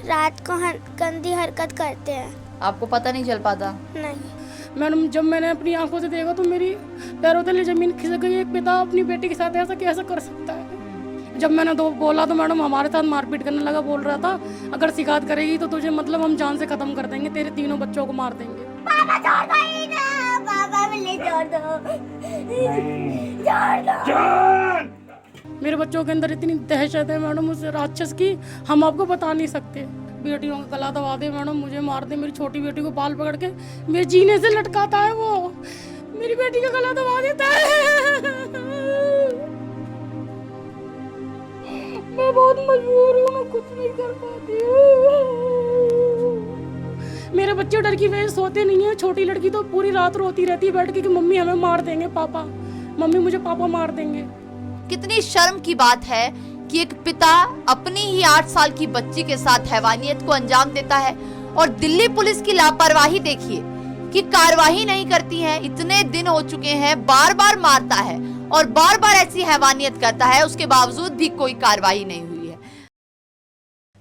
रात को गंदी हरकत करते हैं। आपको पता नहीं चल पाता? नहीं। मैडम जब मैंने अपनी आंखों से देखा तो मेरी पैरों तले जमीन खिसक गई। एक पिता अपनी बेटी के साथ ऐसा कैसे कर सकता है। जब मैंने बोला तो मैडम हमारे साथ मारपीट करने लगा। बोल रहा था अगर शिकायत करेगी तो तुझे मतलब हम जान से खत्म कर देंगे, तेरे तीनों बच्चों को मार देंगे। पापा छोड़ दो ही ना, पापा मुझे छोड़ दो, छोड़ दो। मेरे बच्चों के अंदर इतनी दहशत है मैडम उस राक्षस की, हम आपको बता नहीं सकते। बेटियों का गला दबा दे मैडम, मुझे मार दे। मेरी छोटी बेटी को बाल पकड़ के मेरे जीने से लटकाता है वो, मेरी बेटी का गला दबा देता है। मैं बहुत मजबूर हूँ, मैं कुछ नहीं कर पाती हूँ। मेरे बच्चे डर की वजह से सोते नहीं है। छोटी लड़की तो पूरी रात रोती रहती है बैठ के कि मम्मी हमें मार देंगे, पापा मम्मी मुझे पापा मार देंगे। कितनी शर्म की बात है कि एक पिता अपनी ही 8 साल की बच्ची के साथ हैवानियत को अंजाम देता है और दिल्ली पुलिस की लापरवाही देखिए कि कार्रवाई नहीं करती है। इतने दिन हो चुके हैं, बार बार मारता है और बार बार ऐसी हैवानियत करता है, उसके बावजूद भी कोई कार्रवाई नहीं हुई है।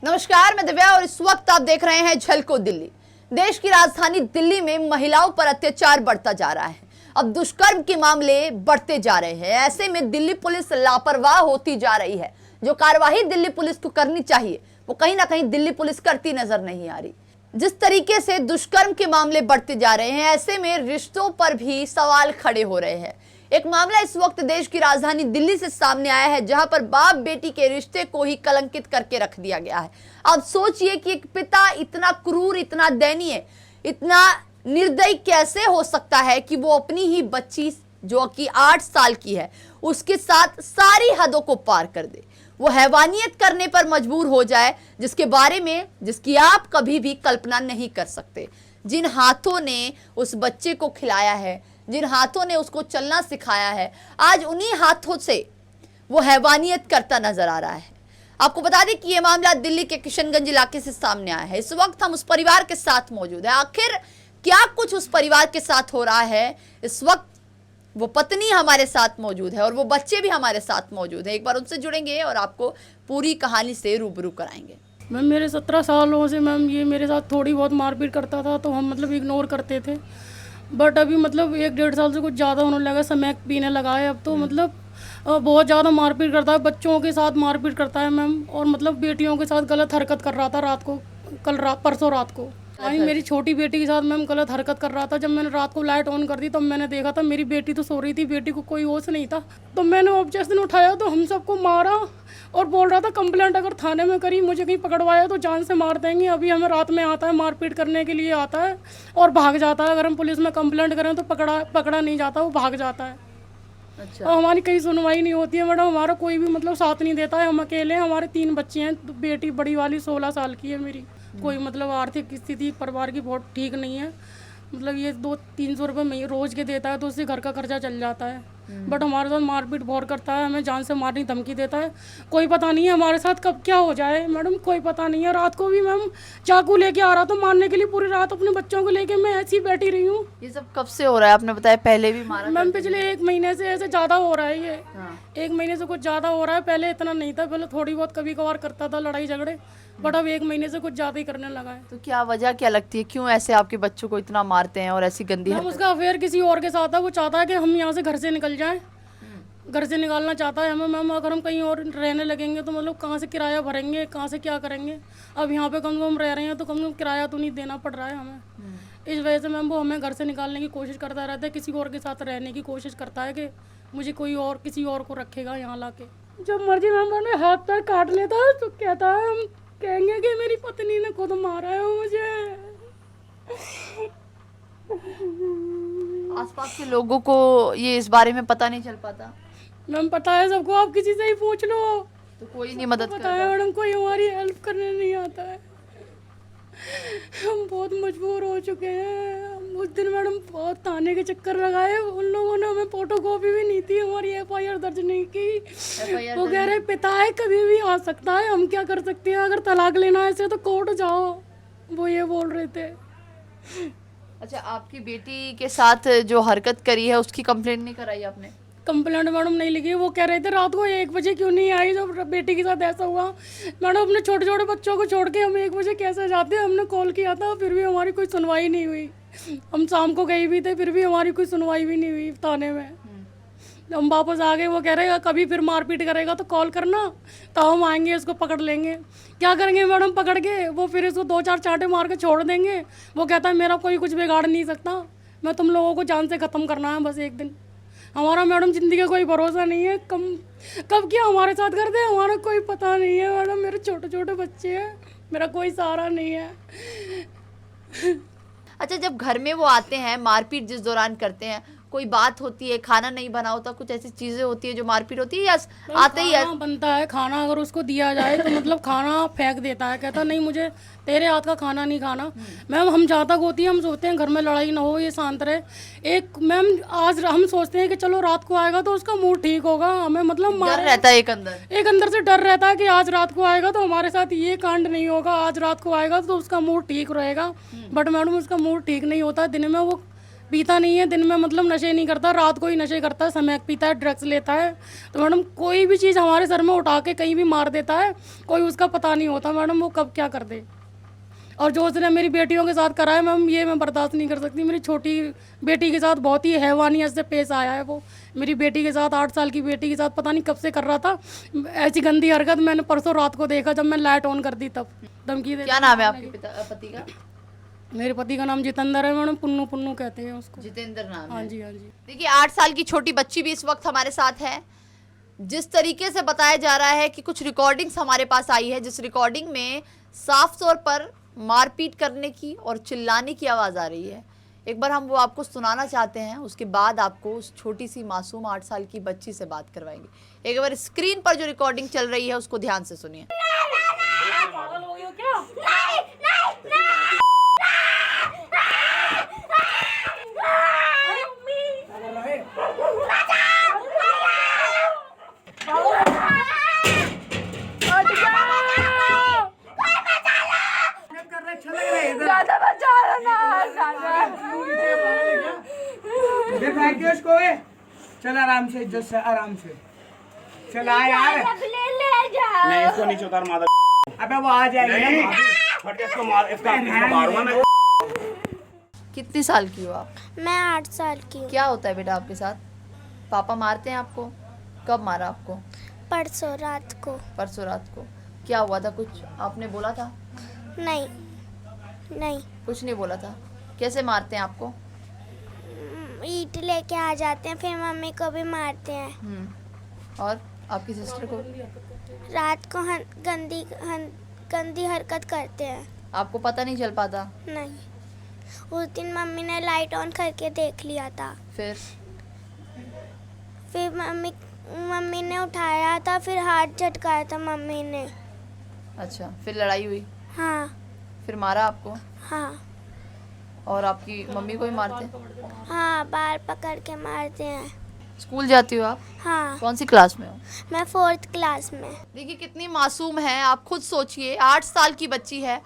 नमस्कार, मैं दिव्या और इस वक्त आप देख रहे हैं झलको दिल्ली। देश की राजधानी दिल्ली में महिलाओं पर अत्याचार बढ़ता जा रहा है। अब दुष्कर्म के मामले बढ़ते जा रहे हैं। ऐसे में दिल्ली पुलिस लापरवाह होती जा रही है। जो कार्यवाही दिल्ली पुलिस को करनी चाहिए वो कहीं ना कहीं दिल्ली पुलिस करती नजर नहीं आ रही। जिस तरीके से दुष्कर्म के मामले बढ़ते जा रहे हैं, ऐसे में रिश्तों पर भी सवाल खड़े हो रहे हैं। एक मामला इस वक्त देश की राजधानी दिल्ली से सामने आया है, जहां पर बाप बेटी के रिश्ते को ही कलंकित करके रख दिया गया है। अब सोचिए कि एक पिता इतना क्रूर, इतना दयनीय, इतना निर्दयी कैसे हो सकता है कि वो अपनी ही बच्ची जो कि 8 साल की है उसके साथ सारी हदों को पार कर दे, वो हैवानियत करने पर मजबूर हो जाए, जिसकी आप कभी भी कल्पना नहीं कर सकते। जिन हाथों ने उस बच्चे को खिलाया है, जिन हाथों ने उसको चलना सिखाया है, आज उन्हीं हाथों से वो हैवानियत करता नजर आ रहा है। आपको बता दें कि यह मामला दिल्ली के किशनगंज इलाके से सामने आया है। इस वक्त हम उस परिवार के साथ मौजूद है। आखिर क्या कुछ उस परिवार के साथ हो रहा है, इस वक्त वो पत्नी हमारे साथ मौजूद है और वो बच्चे भी हमारे साथ मौजूद है। एक बार उनसे जुड़ेंगे और आपको पूरी कहानी से रूबरू कराएंगे। मैम मेरे 17 सालों से मैम ये मेरे साथ थोड़ी बहुत मारपीट करता था तो हम मतलब इग्नोर करते थे। बट अभी मतलब 1-1.5 साल से कुछ ज़्यादा होने लगा, समय पीने लगा है अब तो। मतलब बहुत ज़्यादा मारपीट करता है, बच्चों के साथ मारपीट करता है मैम। और मतलब बेटियों के साथ गलत हरकत कर रहा था रात को, परसों रात को। वहीं मेरी छोटी बेटी के साथ मैम गलत हरकत कर रहा था। जब मैंने रात को लाइट ऑन कर दी तब मैंने देखा था मेरी बेटी तो सो रही थी, बेटी को कोई होश नहीं था। तो मैंने ऑब्जेक्शन उठाया तो हम सबको मारा और बोल रहा था कंप्लेंट अगर थाने में करी, मुझे कहीं पकड़वाया तो जान से मार देंगे। अभी हमें रात में आता है, मारपीट करने के लिए आता है और भाग जाता है। अगर हम पुलिस में कंप्लेंट करें तो पकड़ा नहीं जाता, वो भाग जाता है। अच्छा। और हमारी कहीं सुनवाई नहीं होती है मैडम, हमारा कोई भी मतलब साथ नहीं देता है। हम अकेले हैं, हमारे 3 बच्चे हैं। बेटी बड़ी वाली 16 साल की है मेरी। कोई मतलब आर्थिक स्थिति परिवार की बहुत ठीक नहीं है। मतलब ये 200-300 रुपये रोज के देता है तो उससे घर का खर्चा चल जाता है। बट हमारे साथ मारपीट बहुत करता है, हमें जान से मारने की धमकी देता है। कोई पता नहीं है हमारे साथ कब क्या हो जाए मैडम, कोई पता नहीं है। रात को भी मैम चाकू लेके आ रहा था मारने के लिए। पूरी रात अपने बच्चों को लेके मैं ऐसी बैठी रही हूँ। ये सब कब से हो रहा है? आपने बताया पहले भी मारा मैम पिछले 1 महीने से ऐसे ज़्यादा हो रहा है ये। हाँ। 1 महीने से कुछ ज़्यादा हो रहा है। पहले इतना नहीं था, पहले थोड़ी बहुत कभी कभार करता था लड़ाई झगड़े, बट अब 1 महीने से कुछ ज़्यादा ही करने लगा है। तो क्या वजह क्या लगती है, क्यों ऐसे आपके बच्चों को इतना मारते हैं और ऐसी गंदी मैम उसका अफेयर किसी और के साथ है। वो चाहता है कि हम यहाँ से घर से निकल जाएं, घर से निकालना चाहता है हमें। मैम अगर हम कहीं और रहने लगेंगे तो मतलब कहाँ से किराया भरेंगे, कहाँ से क्या करेंगे। अब यहाँ पे कम से कम रह रहे हैं तो कम से कम किराया तो नहीं देना पड़ रहा है हमें। इस वजह से मैम वो हमें घर से निकालने की कोशिश करता रहता है, किसी और के साथ रहने की कोशिश करता है कि मुझे कोई और किसी और को रखेगा यहाँ ला के। जब मर्जी मैम मैंने हाथ पैर काट लेता है तो कहता है हम कहेंगे कि मेरी पत्नी ने खुद मारा है मुझे। आसपास के लोगों को ये इस बारे में पता नहीं चल पाता? मैम पता है सबको, आप किसी से ही पूछ लो तो कोई नहीं मदद पता है मैडम, कोई हमारी हेल्प करने नहीं आता है। हम बहुत मजबूर हो चुके हैं। उस दिन मैडम बहुत ताने के चक्कर लगाए, उन लोगों ने हमें फोटोकॉपी भी नहीं थी, हमारी FIR दर्ज नहीं की। वो कह रहे पिता है कभी भी आ सकता है, हम क्या कर सकते हैं, अगर तलाक लेना है ऐसे तो कोर्ट जाओ, वो ये बोल रहे थे। अच्छा, आपकी बेटी के साथ जो हरकत करी है उसकी कंप्लेंट नहीं कराई आपने? कंप्लेंट मैडम नहीं लिखी। वो कह रहे थे रात को 1 बजे क्यों नहीं आई जब बेटी के साथ ऐसा हुआ। मैडम अपने छोटे छोटे बच्चों को छोड़ के हम 1 बजे कैसे जाते हैं। हमने कॉल किया था फिर भी हमारी कोई सुनवाई नहीं हुई। हम शाम को गए भी थे फिर भी हमारी कोई सुनवाई भी नहीं हुई थाने में। हम वापस आ गए। वो कह रहे कभी फिर मारपीट करेगा तो कॉल करना, तो हम आएंगे इसको पकड़ लेंगे। क्या करेंगे मैडम पकड़ के? वो फिर इसको 2-4 चांटे मार के छोड़ देंगे। वो कहता है मेरा कोई कुछ बिगाड़ नहीं सकता, मैं तुम लोगों को जान से ख़त्म करना है बस एक दिन। हमारा मैडम ज़िंदगी का कोई भरोसा नहीं है, कब क्या हमारे साथ कर दे हमारा कोई पता नहीं है मैडम। मेरे छोटे छोटे बच्चे हैं, मेरा कोई सहारा नहीं है। अच्छा, जब घर में वो आते हैं, मारपीट जिस दौरान करते हैं, कोई बात होती है, खाना नहीं बना होता, कुछ ऐसी चीजें होती है जो मारपीट होती है, या आते ही खाना बनता है, खाना अगर उसको दिया जाए तो मतलब खाना फेंक देता है, कहता नहीं मुझे तेरे हाथ का खाना नहीं खाना। मैम हम जहाँ तक होती है हम सोचते हैं घर में लड़ाई ना हो, ये शांत रहे। एक मैम आज हम सोचते हैं कि चलो रात को आएगा तो उसका मूड ठीक होगा, हमें मतलब डर रहता है, एक अंदर से डर रहता है कि आज रात को आएगा तो हमारे साथ ये कांड नहीं होगा, आज रात को आएगा तो उसका मूड ठीक रहेगा। बट मैडम उसका मूड ठीक नहीं होता, दिन में वो पीता नहीं है, दिन में मतलब नशे नहीं करता, रात को ही नशे करता है, समय पीता है, ड्रग्स लेता है। तो मैडम कोई भी चीज़ हमारे सर में उठा के कहीं भी मार देता है, कोई उसका पता नहीं होता मैडम वो कब क्या कर दे। और जो उसने मेरी बेटियों के साथ करा है मैम, ये मैं बर्दाश्त नहीं कर सकती। मेरी छोटी बेटी के साथ बहुत ही हैवानियत से पेश आया है वो। मेरी बेटी के साथ 8 साल की बेटी के साथ पता नहीं कब से कर रहा था ऐसी गंदी हरकत। मैंने परसों रात को देखा जब मैं लाइट ऑन कर दी तब धमकी दे। क्या नाम है आपके पति का? मेरे पति का नाम जितेंद्र है मैडम, पुन्नू पुन्नू कहते हैं उसको। जितेंद्र नाम? हाँ जी हाँ जी। देखिए 8 साल की छोटी बच्ची भी इस वक्त हमारे साथ है। जिस तरीके से बताया जा रहा है कि कुछ रिकॉर्डिंग्स हमारे पास आई है, जिस रिकॉर्डिंग में साफ तौर पर मारपीट करने की और चिल्लाने की आवाज़ आ रही है, एक बार हम वो आपको सुनाना चाहते हैं। उसके बाद आपको उस छोटी सी मासूम 8 साल की बच्ची से बात करवाएंगे। एक बार स्क्रीन पर जो रिकॉर्डिंग चल रही है उसको ध्यान से सुनिए। चल आराम से, इज्जत से, आराम से चला यार। नहीं इसको नीचे उतार मादर। अबे वो आ जाएगी ना, फट इसको मार, इसका मारूंगा मैं। कितनी साल की हो आप? मैं 8 साल की हूँ। क्या होता है बेटा आपके साथ? पापा मारते हैं आपको? कब मारा आपको? परसों रात को। परसों रात को। क्या हुआ था, कुछ आपने बोला था? नहीं नहीं, कुछ नहीं बोला था। कैसे मारते हैं आपको? ईंट लेके आ जाते हैं, फिर मम्मी को भी मारते हैं। और आपकी सिस्टर को? रात को गंदी हरकत करते हैं। आपको पता नहीं चल पाता? नहीं, उस दिन मम्मी ने लाइट ऑन करके देख लिया था। फिर मम्मी ने उठाया था, फिर हाथ झटकाया था मम्मी ने। अच्छा, फिर लड़ाई हुई? हाँ। फिर मारा आपको? हाँ। और आपकी मम्मी को भी मारते हैं? हाँ, बाल पकड़ के मारते हैं। स्कूल जाती हो आप? हाँ। कौन सी क्लास में हो? मैं 4th क्लास में। देखिए कितनी मासूम है, आप खुद सोचिए, 8 साल की बच्ची है।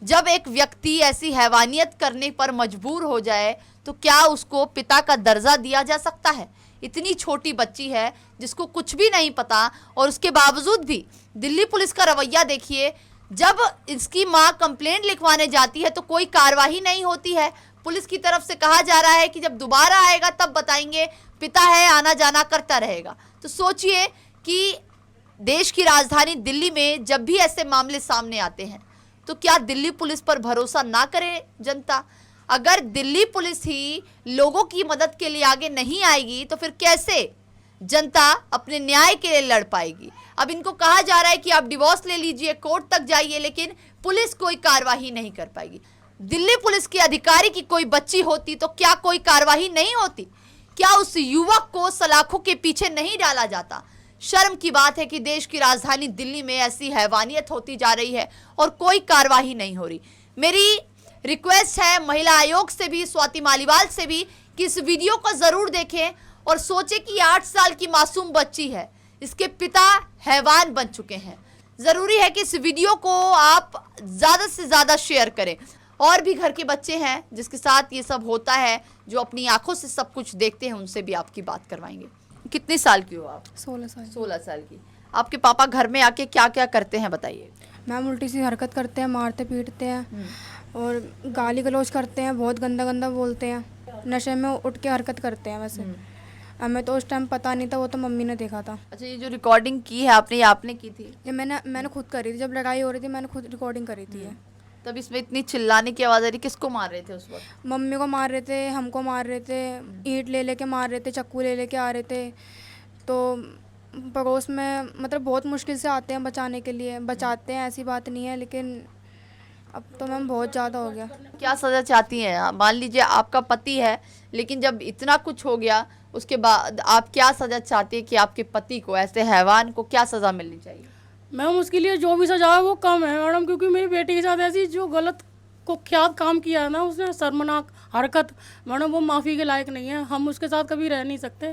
जब एक व्यक्ति ऐसी हैवानियत करने पर मजबूर हो जाए तो क्या उसको पिता का दर्जा दिया जा सकता है? इतनी छोटी बच्ची है जिसको कुछ भी नहीं पता, और उसके बावजूद भी दिल्ली पुलिस का रवैया देखिए। जब इसकी माँ कंप्लेंट लिखवाने जाती है तो कोई कार्रवाई नहीं होती है। पुलिस की तरफ से कहा जा रहा है कि जब दोबारा आएगा तब बताएंगे, पिता है आना जाना करता रहेगा। तो सोचिए कि देश की राजधानी दिल्ली में जब भी ऐसे मामले सामने आते हैं तो क्या दिल्ली पुलिस पर भरोसा ना करे जनता? अगर दिल्ली पुलिस ही लोगों की मदद के लिए आगे नहीं आएगी तो फिर कैसे जनता अपने न्याय के लिए लड़ पाएगी? अब इनको कहा जा रहा है कि आप डिवोर्स ले लीजिए, कोर्ट तक जाइए, लेकिन पुलिस कोई कार्रवाई नहीं कर पाएगी। दिल्ली पुलिस के अधिकारी की कोई बच्ची होती तो क्या कोई कार्रवाई नहीं होती? क्या उस युवक को सलाखों के पीछे नहीं डाला जाता? शर्म की बात है कि देश की राजधानी दिल्ली में ऐसी हैवानियत होती जा रही है और कोई कार्रवाई नहीं हो रही। मेरी रिक्वेस्ट है महिला आयोग से भी, स्वाति मालीवाल से भी, कि इस वीडियो को जरूर देखें और सोचें कि 8 साल की मासूम बच्ची है, इसके पिता हैवान बन चुके हैं। जरूरी है कि इस वीडियो को आप ज्यादा से ज्यादा शेयर करें। और भी घर के बच्चे हैं जिसके साथ ये सब होता है, जो अपनी आंखों से सब कुछ देखते हैं, उनसे भी आपकी बात करवाएंगे। कितनी साल की हो आप? 16 साल 16 साल की। आपके पापा घर में आके क्या क्या करते हैं बताइए। मैम उल्टी सी हरकत करते हैं, मारते पीटते हैं और गाली गलौज करते हैं, बहुत गंदा गंदा बोलते हैं, नशे में उठ के हरकत करते हैं। वैसे हमें तो उस टाइम पता नहीं था, वो तो मम्मी ने देखा था। अच्छा, ये जो रिकॉर्डिंग की है आपने, ये आपने की थी? ये मैंने खुद करी थी, जब लड़ाई हो रही थी मैंने खुद रिकॉर्डिंग करी थी। ये तब इसमें इतनी चिल्लाने की आवाज़ आ रही, किसको मार रहे थे उस वक्त? मम्मी को मार रहे थे, हमको मार रहे थे, ईंट ले लेके मार रहे थे, चाकू ले लेके आ रहे थे। तो पड़ोस में मतलब बहुत मुश्किल से आते हैं बचाने के लिए, बचाते हैं, ऐसी बात नहीं है, लेकिन अब तो मैम बहुत ज़्यादा हो गया। क्या सज़ा चाहती हैं आप? मान लीजिए आपका पति है, लेकिन जब इतना कुछ हो गया उसके बाद आप क्या सज़ा चाहती है कि आपके पति को, ऐसे हैवान को क्या सज़ा मिलनी चाहिए? मैम उसके लिए जो भी सजा है वो कम है मैडम, क्योंकि मेरी बेटी के साथ ऐसी जो गलत कुख्यात काम किया है ना उसने, शर्मनाक हरकत, मैडम वो माफ़ी के लायक नहीं है। हम उसके साथ कभी रह नहीं सकते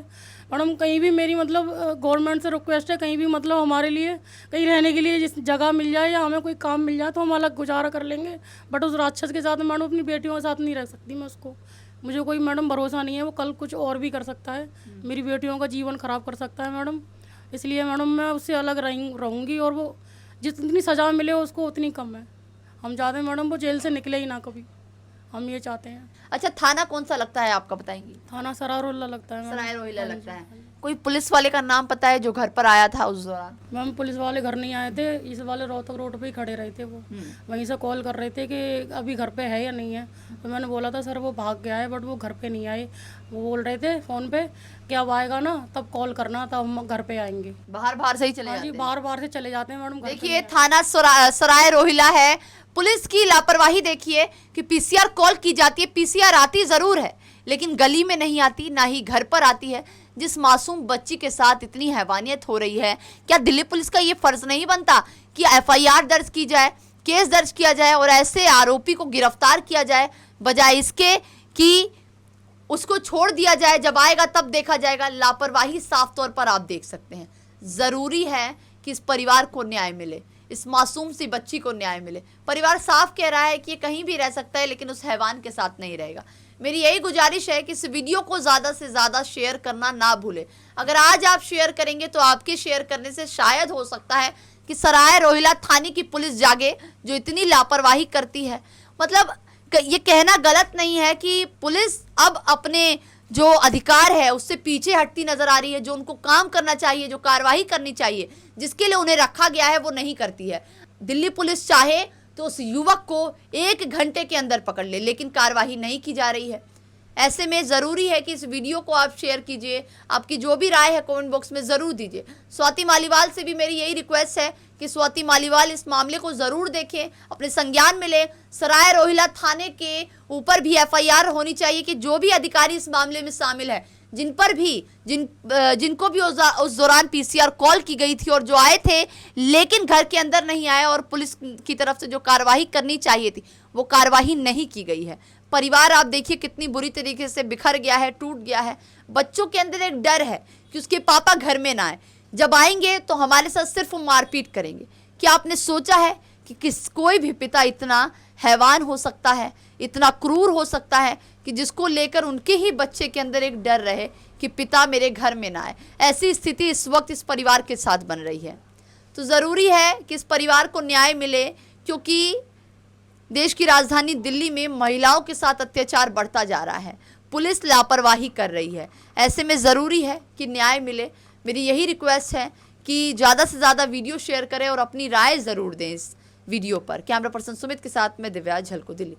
मैडम। कहीं भी मेरी मतलब गवर्नमेंट से रिक्वेस्ट है, कहीं भी मतलब हमारे लिए कहीं रहने के लिए जिस जगह मिल जाए या हमें कोई काम मिल जाए तो हम अलग गुजारा कर लेंगे, बट उस राक्षस के साथ मैडम अपनी बेटियों के साथ नहीं रह सकती मैं। उसको मुझे कोई मैडम भरोसा नहीं है, वो कल कुछ और भी कर सकता है, मेरी बेटियों का जीवन ख़राब कर सकता है मैडम। इसलिए मैडम मैं उससे अलग रहूँगी और वो जितनी सज़ा मिले उसको उतनी कम है। हम चाहते हैं मैडम वो जेल से निकले ही ना कभी, हम ये चाहते हैं। अच्छा, थाना कौन सा लगता है आपका, बताएंगी? थाना सराय रोहिल्ला लगता है मैडम। सराय रोहिल्ला लगता है। कोई पुलिस वाले का नाम पता है जो घर पर आया था उस दौरान? मैम पुलिस वाले घर नहीं आए थे, इस वाले रोहतक रोड पे ही खड़े रहे थे। वो वहीं से कॉल कर रहे थे कि अभी घर पे है या नहीं है, तो मैंने बोला था सर वो भाग गया है, बट वो घर पे नहीं आए। वो बोल रहे थे फ़ोन पे कि अब आएगा ना तब कॉल करना, तब हम घर पे आएंगे। बाहर से ही चले जाते जी हैं? बार से चले जाते हैं मैडम। घर पे देखिए, नहीं आए। थाना सराय रोहिल्ला है। पुलिस की लापरवाही देखिए कि पीसीआर कॉल की जाती है, पीसीआर आती जरूर है लेकिन गली में नहीं आती, ना ही घर पर आती है। जिस मासूम बच्ची के साथ इतनी हैवानियत हो रही है, क्या दिल्ली पुलिस का ये फर्ज नहीं बनता कि एफआईआर दर्ज की जाए, केस दर्ज किया जाए और ऐसे आरोपी को गिरफ्तार किया जाए, बजाय इसके कि उसको छोड़ दिया जाए, जब आएगा तब देखा जाएगा। लापरवाही साफ तौर पर आप देख सकते हैं। जरूरी है कि इस परिवार को न्याय मिले, इस मासूम सी बच्ची को न्याय मिले। परिवार साफ कह रहा है कि ये कहीं भी रह सकता है लेकिन उस हैवान के साथ नहीं रहेगा। मेरी यही गुजारिश है कि इस वीडियो को ज़्यादा से ज़्यादा शेयर करना ना भूलें। अगर आज आप शेयर करेंगे तो आपके शेयर करने से शायद हो सकता है कि सराय रोहिल्ला थाने की पुलिस जागे जो इतनी लापरवाही करती है। मतलब ये कहना गलत नहीं है कि पुलिस अब अपने जो अधिकार है उससे पीछे हटती नजर आ रही है। जो उनको काम करना चाहिए, जो कार्रवाई करनी चाहिए, जिसके लिए उन्हें रखा गया है, वो नहीं करती है। दिल्ली पुलिस चाहे तो उस युवक को 1 घंटे के अंदर पकड़ ले, लेकिन कार्रवाई नहीं की जा रही है। ऐसे में ज़रूरी है कि इस वीडियो को आप शेयर कीजिए। आपकी जो भी राय है कमेंट बॉक्स में ज़रूर दीजिए। स्वाति मालीवाल से भी मेरी यही रिक्वेस्ट है कि स्वाति मालीवाल इस मामले को ज़रूर देखें, अपने संज्ञान में लें। सराय रोहिल्ला थाने के ऊपर भी एफआईआर होनी चाहिए कि जो भी अधिकारी इस मामले में शामिल है, जिन पर भी जिनको भी उस दौरान पीसीआर कॉल की गई थी और जो आए थे लेकिन घर के अंदर नहीं आए और पुलिस की तरफ से जो कार्रवाई करनी चाहिए थी वो कार्रवाई नहीं की गई है। परिवार आप देखिए कितनी बुरी तरीके से बिखर गया है, टूट गया है। बच्चों के अंदर एक डर है कि उसके पापा घर में ना आए, जब आएंगे तो हमारे साथ सिर्फ मारपीट करेंगे। क्या आपने सोचा है कि कोई भी पिता इतना हैवान हो सकता है, इतना क्रूर हो सकता है कि जिसको लेकर उनके ही बच्चे के अंदर एक डर रहे कि पिता मेरे घर में ना आए। ऐसी स्थिति इस वक्त इस परिवार के साथ बन रही है। तो ज़रूरी है कि इस परिवार को न्याय मिले, क्योंकि देश की राजधानी दिल्ली में महिलाओं के साथ अत्याचार बढ़ता जा रहा है, पुलिस लापरवाही कर रही है। ऐसे में ज़रूरी है कि न्याय मिले। मेरी यही रिक्वेस्ट है कि ज़्यादा से ज़्यादा वीडियो शेयर करें और अपनी राय ज़रूर दें इस वीडियो पर। कैमरा पर्सन सुमित के साथ मैं दिव्या झलको, दिल्ली।